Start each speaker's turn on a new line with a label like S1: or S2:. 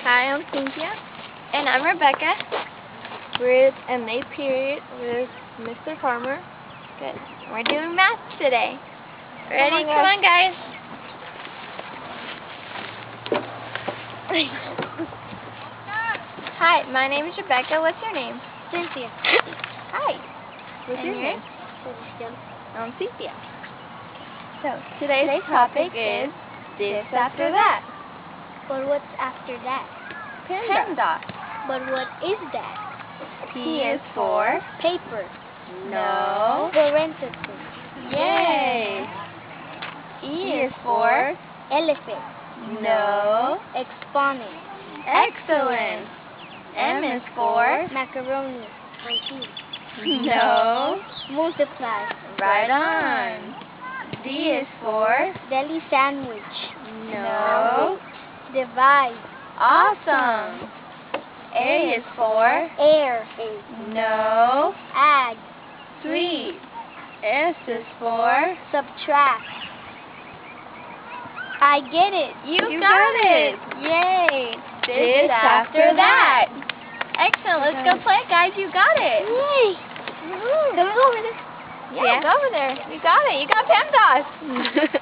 S1: Hi, I'm Cynthia. And I'm Rebecca. We're in A period with Mr. Farmer. Good. We're doing math today. Ready? Come on, guys. Hi, my name is Rebecca. What's your name?
S2: Cynthia.
S1: Hi. What's your name? I'm Cynthia. So, today's topic is this after that.
S2: But what's after that?
S1: PEMDAS.
S2: But what is that?
S1: P is for
S2: Paper.
S1: no.
S2: Parenthesis.
S1: Yay. E is for
S2: Elephant.
S1: no.
S2: Exponent.
S1: Excellent. M is for
S2: Macaroni. And cheese.
S1: no.
S2: Multiply.
S1: Right on. D is for
S2: Deli sandwich.
S1: no.
S2: Divide.
S1: Awesome. A is for
S2: Air.
S1: no.
S2: Add.
S1: Sweet. S is for
S2: Subtract. I get it.
S1: you got it. Yay. This after that. Excellent. Let's go play, guys. You got it.
S2: Yay. Can we go over there?
S1: Yeah, go over there. You got it. You got PEMDAS.